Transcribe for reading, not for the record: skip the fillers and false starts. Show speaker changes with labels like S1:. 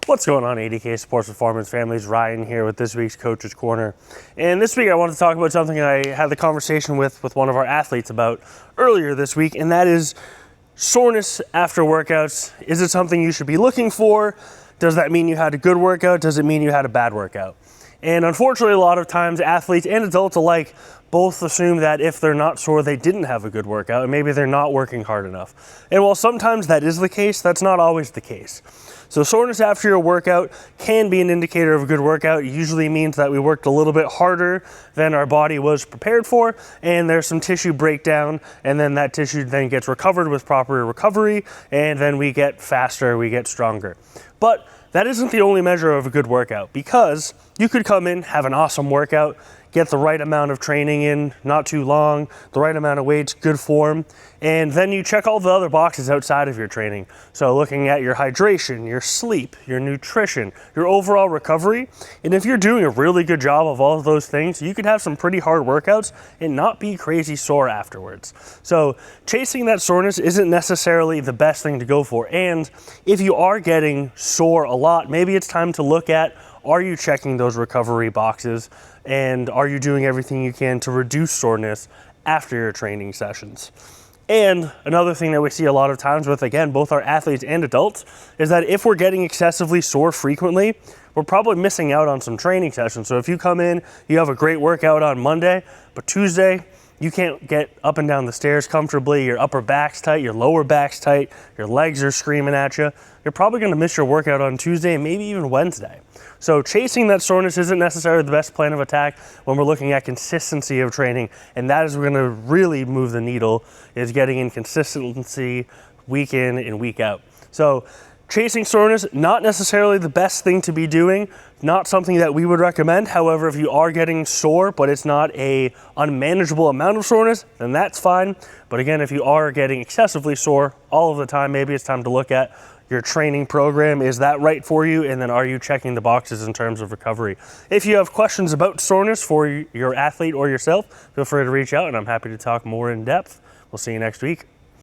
S1: What's going on, 80K Sports Performance families? Ryan here with this week's Coach's Corner. And this week I want to talk about something I had the conversation with one of our athletes about earlier this week, and that is soreness after workouts. Is it something you should be looking for? Does that mean you had a good workout? Does it mean you had a bad workout? And unfortunately, a lot of times athletes and adults alike both assume that if they're not sore, they didn't have a good workout, and maybe they're not working hard enough. And while sometimes that is the case, that's not always the case. So soreness after your workout can be an indicator of a good workout. It usually means that we worked a little bit harder than our body was prepared for, and there's some tissue breakdown, and then that tissue then gets recovered with proper recovery, and then we get faster, we get stronger. But that isn't the only measure of a good workout, because you could come in, have an awesome workout, get the right amount of training in, not too long, the right amount of weights, good form, and then you check all the other boxes outside of your training. So looking at your hydration, your sleep, your nutrition, your overall recovery, and if you're doing a really good job of all of those things, you could have some pretty hard workouts and not be crazy sore afterwards. So chasing that soreness isn't necessarily the best thing to go for, and if you are getting sore a lot, maybe it's time to look at, are you checking those recovery boxes, and are you doing everything you can to reduce soreness after your training sessions? And another thing that we see a lot of times with, again, both our athletes and adults, is that if we're getting excessively sore frequently, we're probably missing out on some training sessions. So if you come in, you have a great workout on Monday, but Tuesday, you can't get up and down the stairs comfortably, your upper back's tight, your lower back's tight, your legs are screaming at you, you're probably gonna miss your workout on Tuesday and maybe even Wednesday. So chasing that soreness isn't necessarily the best plan of attack when we're looking at consistency of training, and that is gonna really move the needle, is getting in consistency week in and week out. So chasing soreness, not necessarily the best thing to be doing, not something that we would recommend. However, if you are getting sore, but it's not a unmanageable amount of soreness, then that's fine. But again, if you are getting excessively sore all of the time, maybe it's time to look at your training program. Is that right for you? And then are you checking the boxes in terms of recovery? If you have questions about soreness for your athlete or yourself, feel free to reach out and I'm happy to talk more in depth. We'll see you next week.